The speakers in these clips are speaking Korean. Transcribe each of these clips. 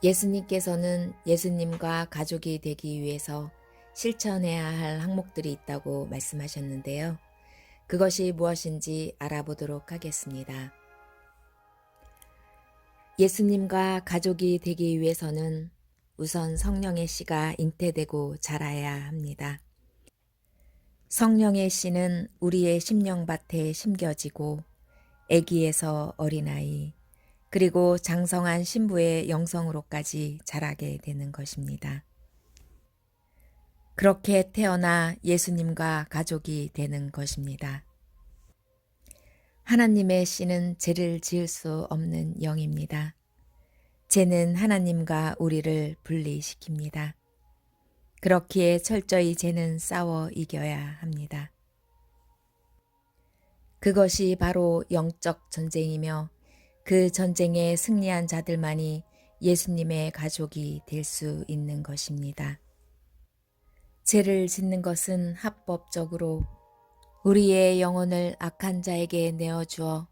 예수님께서는 예수님과 가족이 되기 위해서 실천해야 할 항목들이 있다고 말씀하셨는데요. 그것이 무엇인지 알아보도록 하겠습니다. 예수님과 가족이 되기 위해서는 우선 성령의 씨가 잉태되고 자라야 합니다. 성령의 씨는 우리의 심령밭에 심겨지고 아기에서 어린아이, 그리고 장성한 신부의 영성으로까지 자라게 되는 것입니다. 그렇게 태어나 예수님과 가족이 되는 것입니다. 하나님의 씨는 죄를 지을 수 없는 영입니다. 죄는 하나님과 우리를 분리시킵니다. 그렇기에 철저히 죄는 싸워 이겨야 합니다. 그것이 바로 영적 전쟁이며 그 전쟁에 승리한 자들만이 예수님의 가족이 될 수 있는 것입니다. 죄를 짓는 것은 합법적으로 우리의 영혼을 악한 자에게 내어주어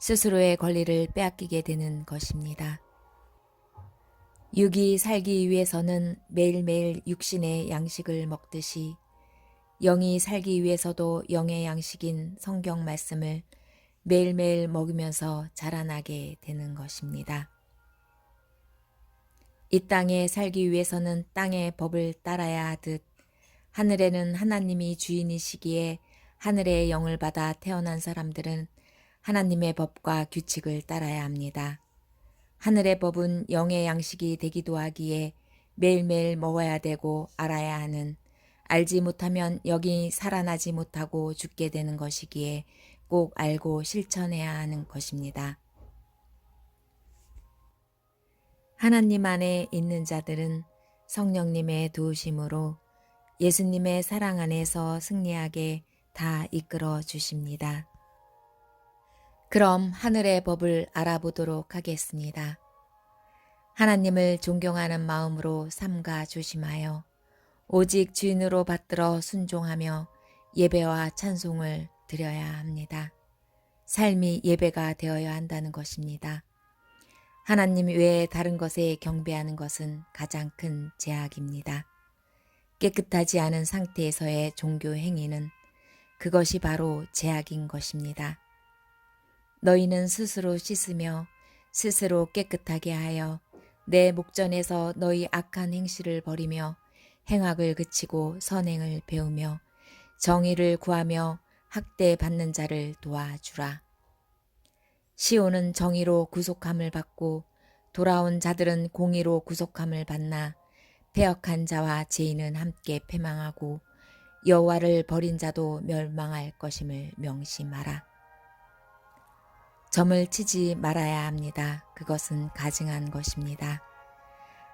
스스로의 권리를 빼앗기게 되는 것입니다. 육이 살기 위해서는 매일매일 육신의 양식을 먹듯이 영이 살기 위해서도 영의 양식인 성경 말씀을 매일매일 먹으면서 자라나게 되는 것입니다. 이 땅에 살기 위해서는 땅의 법을 따라야 하듯 하늘에는 하나님이 주인이시기에 하늘의 영을 받아 태어난 사람들은 하나님의 법과 규칙을 따라야 합니다. 하늘의 법은 영의 양식이 되기도 하기에 매일매일 먹어야 되고 알아야 하는, 알지 못하면 영이 살아나지 못하고 죽게 되는 것이기에 꼭 알고 실천해야 하는 것입니다. 하나님 안에 있는 자들은 성령님의 도우심으로 예수님의 사랑 안에서 승리하게 다 이끌어 주십니다. 그럼 하늘의 법을 알아보도록 하겠습니다. 하나님을 존경하는 마음으로 삼가 조심하여 오직 주인으로 받들어 순종하며 예배와 찬송을 드려야 합니다. 삶이 예배가 되어야 한다는 것입니다. 하나님 외에 다른 것에 경배하는 것은 가장 큰 죄악입니다. 깨끗하지 않은 상태에서의 종교 행위는 그것이 바로 죄악인 것입니다. 너희는 스스로 씻으며 스스로 깨끗하게 하여 내 목전에서 너희 악한 행실을 버리며 행악을 그치고 선행을 배우며 정의를 구하며 학대받는 자를 도와주라. 시온은 정의로 구속함을 받고 돌아온 자들은 공의로 구속함을 받나 패역한 자와 죄인은 함께 패망하고 여호와를 버린 자도 멸망할 것임을 명심하라. 점을 치지 말아야 합니다. 그것은 가증한 것입니다.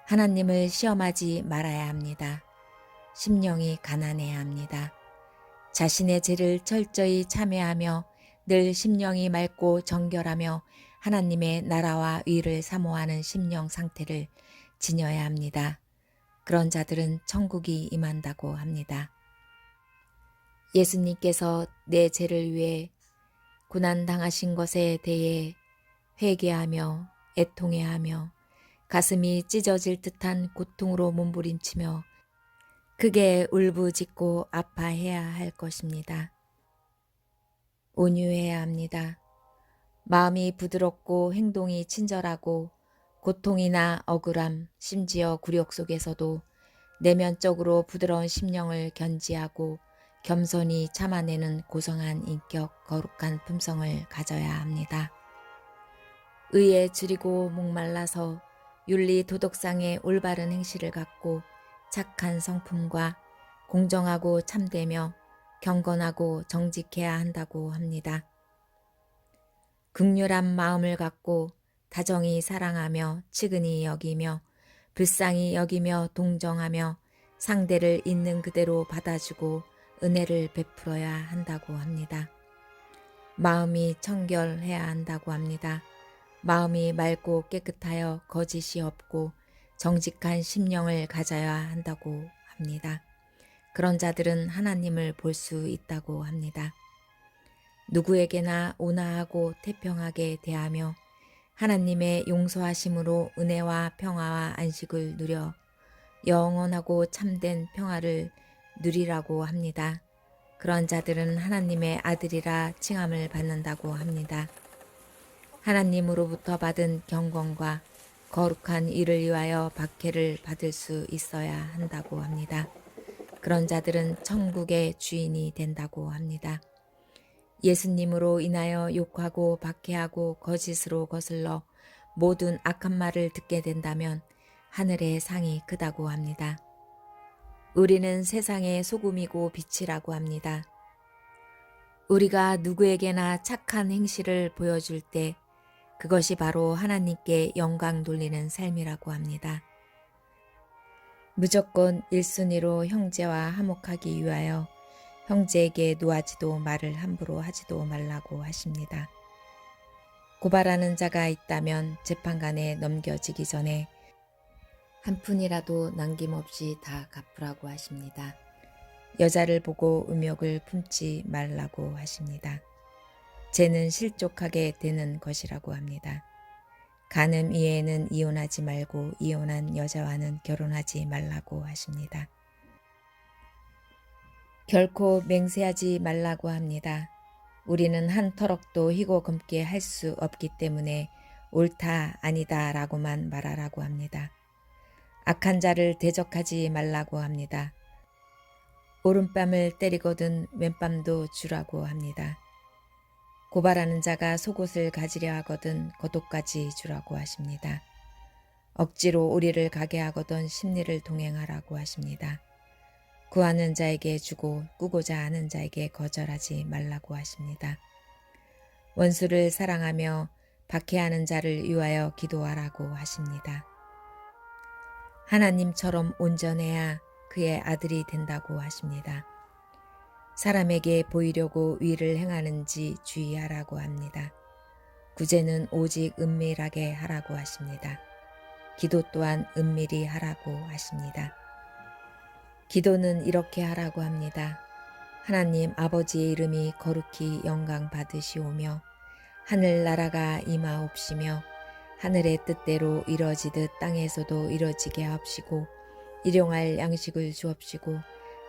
하나님을 시험하지 말아야 합니다. 심령이 가난해야 합니다. 자신의 죄를 철저히 참회하며 늘 심령이 맑고 정결하며 하나님의 나라와 의를 사모하는 심령 상태를 지녀야 합니다. 그런 자들은 천국이 임한다고 합니다. 예수님께서 내 죄를 위해 고난당하신 것에 대해 회개하며 애통해하며 가슴이 찢어질 듯한 고통으로 몸부림치며 크게 울부짖고 아파해야 할 것입니다. 온유해야 합니다. 마음이 부드럽고 행동이 친절하고 고통이나 억울함, 심지어 굴욕 속에서도 내면적으로 부드러운 심령을 견지하고 겸손히 참아내는 고성한 인격, 거룩한 품성을 가져야 합니다. 의에 줄이고 목말라서 윤리 도덕상의 올바른 행실을 갖고 착한 성품과 공정하고 참되며 경건하고 정직해야 한다고 합니다. 극률한 마음을 갖고 다정히 사랑하며 측은히 여기며 불쌍히 여기며 동정하며 상대를 있는 그대로 받아주고 은혜를 베풀어야 한다고 합니다. 마음이 청결해야 한다고 합니다. 마음이 맑고 깨끗하여 거짓이 없고 정직한 심령을 가져야 한다고 합니다. 그런 자들은 하나님을 볼 수 있다고 합니다. 누구에게나 온화하고 태평하게 대하며 하나님의 용서하심으로 은혜와 평화와 안식을 누려 영원하고 참된 평화를 누리라고 합니다. 그런 자들은 하나님의 아들이라 칭함을 받는다고 합니다. 하나님으로부터 받은 경건과 거룩한 일을 위하여 박해를 받을 수 있어야 한다고 합니다. 그런 자들은 천국의 주인이 된다고 합니다. 예수님으로 인하여 욕하고 박해하고 거짓으로 거슬러 모든 악한 말을 듣게 된다면 하늘의 상이 크다고 합니다. 우리는 세상의 소금이고 빛이라고 합니다. 우리가 누구에게나 착한 행실을 보여줄 때 그것이 바로 하나님께 영광 돌리는 삶이라고 합니다. 무조건 1순위로 형제와 화목하기 위하여 형제에게 노하지도 말을 함부로 하지도 말라고 하십니다. 고발하는 자가 있다면 재판관에 넘겨지기 전에 한 푼이라도 남김없이 다 갚으라고 하십니다. 여자를 보고 음욕을 품지 말라고 하십니다. 죄는 실족하게 되는 것이라고 합니다. 간음 이외에는 이혼하지 말고 이혼한 여자와는 결혼하지 말라고 하십니다. 결코 맹세하지 말라고 합니다. 우리는 한 터럭도 희고 검게 할 수 없기 때문에 옳다 아니다 라고만 말하라고 합니다. 악한 자를 대적하지 말라고 합니다. 오른뺨을 때리거든 왼뺨도 주라고 합니다. 고발하는 자가 속옷을 가지려 하거든 겉옷까지 주라고 하십니다. 억지로 우리를 가게 하거든 심리를 동행하라고 하십니다. 구하는 자에게 주고 꾸고자 하는 자에게 거절하지 말라고 하십니다. 원수를 사랑하며 박해하는 자를 위하여 기도하라고 하십니다. 하나님처럼 온전해야 그의 아들이 된다고 하십니다. 사람에게 보이려고 위를 행하는지 주의하라고 합니다. 구제는 오직 은밀하게 하라고 하십니다. 기도 또한 은밀히 하라고 하십니다. 기도는 이렇게 하라고 합니다. 하나님 아버지의 이름이 거룩히 영광 받으시오며 하늘나라가 임하옵시며 하늘의 뜻대로 이뤄지듯 땅에서도 이뤄지게 하옵시고 일용할 양식을 주옵시고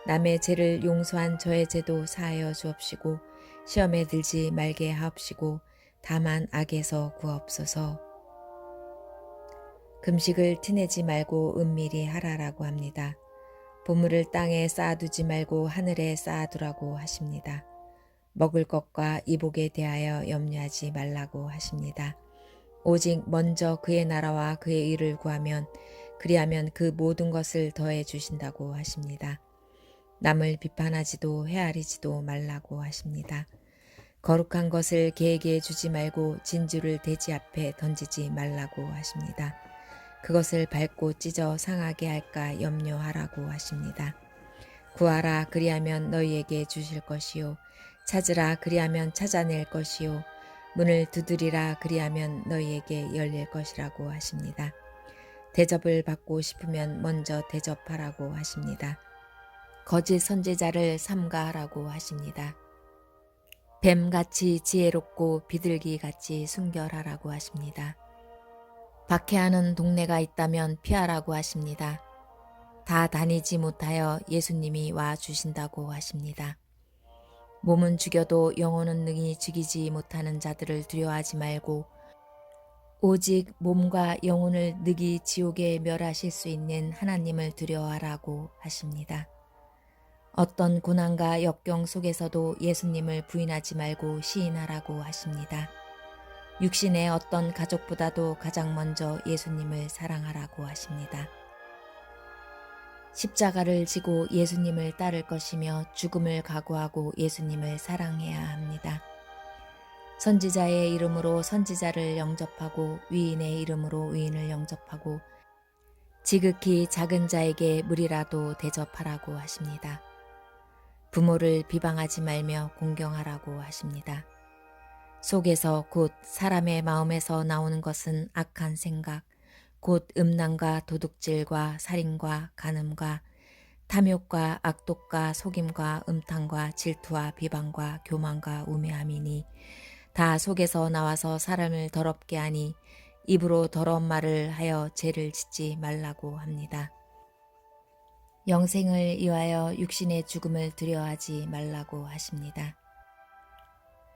남의 죄를 용서한 저의 죄도 사하여 주옵시고 시험에 들지 말게 하옵시고 다만 악에서 구하옵소서. 금식을 티내지 말고 은밀히 하라라고 합니다. 보물을 땅에 쌓아두지 말고 하늘에 쌓아두라고 하십니다. 먹을 것과 이복에 대하여 염려하지 말라고 하십니다. 오직 먼저 그의 나라와 그의 의를 구하면 그리하면 그 모든 것을 더해 주신다고 하십니다. 남을 비판하지도 헤아리지도 말라고 하십니다. 거룩한 것을 개에게 주지 말고 진주를 돼지 앞에 던지지 말라고 하십니다. 그것을 밟고 찢어 상하게 할까 염려하라고 하십니다. 구하라 그리하면 너희에게 주실 것이요 찾으라 그리하면 찾아낼 것이요 문을 두드리라 그리하면 너희에게 열릴 것이라고 하십니다. 대접을 받고 싶으면 먼저 대접하라고 하십니다. 거짓 선지자를 삼가하라고 하십니다. 뱀같이 지혜롭고 비둘기같이 순결하라고 하십니다. 박해하는 동네가 있다면 피하라고 하십니다. 다 다니지 못하여 예수님이 와 주신다고 하십니다. 몸은 죽여도 영혼은 능히 죽이지 못하는 자들을 두려워하지 말고 오직 몸과 영혼을 능히 지옥에 멸하실 수 있는 하나님을 두려워하라고 하십니다. 어떤 고난과 역경 속에서도 예수님을 부인하지 말고 시인하라고 하십니다. 육신의 어떤 가족보다도 가장 먼저 예수님을 사랑하라고 하십니다. 십자가를 지고 예수님을 따를 것이며 죽음을 각오하고 예수님을 사랑해야 합니다. 선지자의 이름으로 선지자를 영접하고 위인의 이름으로 위인을 영접하고 지극히 작은 자에게 물이라도 대접하라고 하십니다. 부모를 비방하지 말며 공경하라고 하십니다. 속에서 곧 사람의 마음에서 나오는 것은 악한 생각, 곧 음란과 도둑질과 살인과 간음과 탐욕과 악독과 속임과 음탕과 질투와 비방과 교만과 우매함이니 다 속에서 나와서 사람을 더럽게 하니 입으로 더러운 말을 하여 죄를 짓지 말라고 합니다. 영생을 위하여 육신의 죽음을 두려워하지 말라고 하십니다.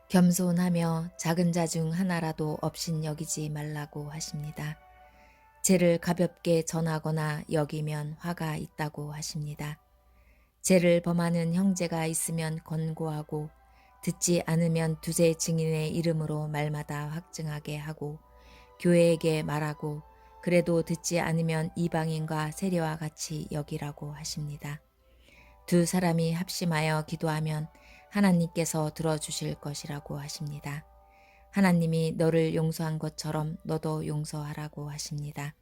겸손하며 작은 자 중 하나라도 업신 여기지 말라고 하십니다. 죄를 가볍게 전하거나 여기면 화가 있다고 하십니다. 죄를 범하는 형제가 있으면 권고하고 듣지 않으면 두세 증인의 이름으로 말마다 확증하게 하고 교회에게 말하고 그래도 듣지 않으면 이방인과 세례와 같이 여기라고 하십니다. 두 사람이 합심하여 기도하면 하나님께서 들어주실 것이라고 하십니다. 하나님이 너를 용서한 것처럼 너도 용서하라고 하십니다.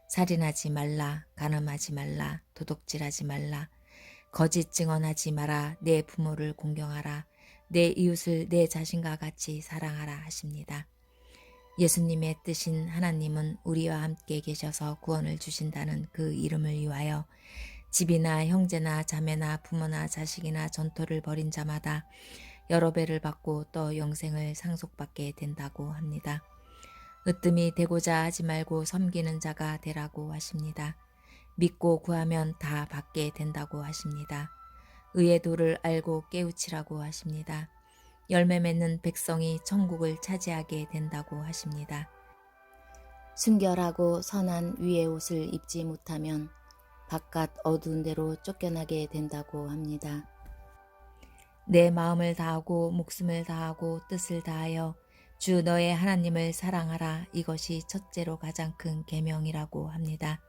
살인하지 말라, 간음하지 말라, 도둑질하지 말라, 거짓 증언하지 마라, 내 부모를 공경하라, 내 이웃을 내 자신과 같이 사랑하라 하십니다. 예수님의 뜻인 하나님은 우리와 함께 계셔서 구원을 주신다는 그 이름을 위하여 집이나 형제나 자매나 부모나 자식이나 전토를 벌인 자마다 여러 배를 받고 또 영생을 상속받게 된다고 합니다. 으뜸이 되고자 하지 말고 섬기는 자가 되라고 하십니다. 믿고 구하면 다 받게 된다고 하십니다. 의의 도를 알고 깨우치라고 하십니다. 열매 맺는 백성이 천국을 차지하게 된다고 하십니다. 순결하고 선한 위의 옷을 입지 못하면 바깥 어두운 데로 쫓겨나게 된다고 합니다. 내 마음을 다하고 목숨을 다하고 뜻을 다하여 주 너의 하나님을 사랑하라. 이것이 첫째로 가장 큰 계명이라고 합니다.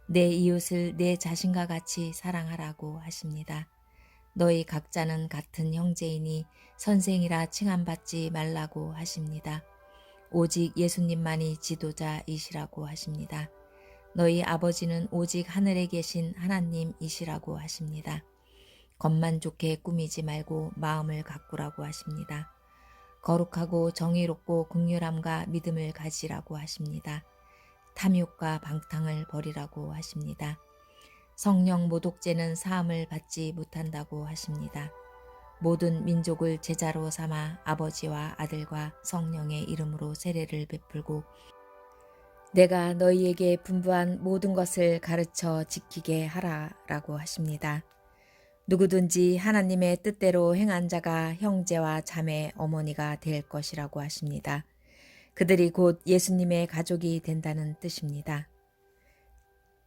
내 이웃을 내 자신과 같이 사랑하라고 하십니다. 너희 각자는 같은 형제이니 선생이라 칭함받지 말라고 하십니다. 오직 예수님만이 지도자이시라고 하십니다. 너희 아버지는 오직 하늘에 계신 하나님이시라고 하십니다. 겉만 좋게 꾸미지 말고 마음을 가꾸라고 하십니다. 거룩하고 정의롭고 긍휼함과 믿음을 가지라고 하십니다. 탐욕과 방탕을 버리라고 하십니다. 성령 모독죄는 사함을 받지 못한다고 하십니다. 모든 민족을 제자로 삼아 아버지와 아들과 성령의 이름으로 세례를 베풀고 내가 너희에게 분부한 모든 것을 가르쳐 지키게 하라라고 하십니다. 누구든지 하나님의 뜻대로 행한 자가 형제와 자매, 어머니가 될 것이라고 하십니다. 그들이 곧 예수님의 가족이 된다는 뜻입니다.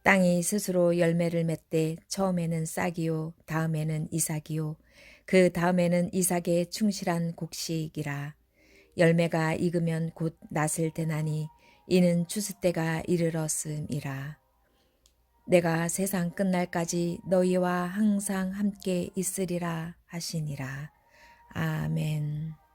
땅이 스스로 열매를 맺되 처음에는 싹이요 다음에는 이삭이요 그 다음에는 이삭의 충실한 곡식이라. 열매가 익으면 곧 낫을 대나니 이는 추수 때가 이르렀음이라. 내가 세상 끝날까지 너희와 항상 함께 있으리라 하시니라. 아멘.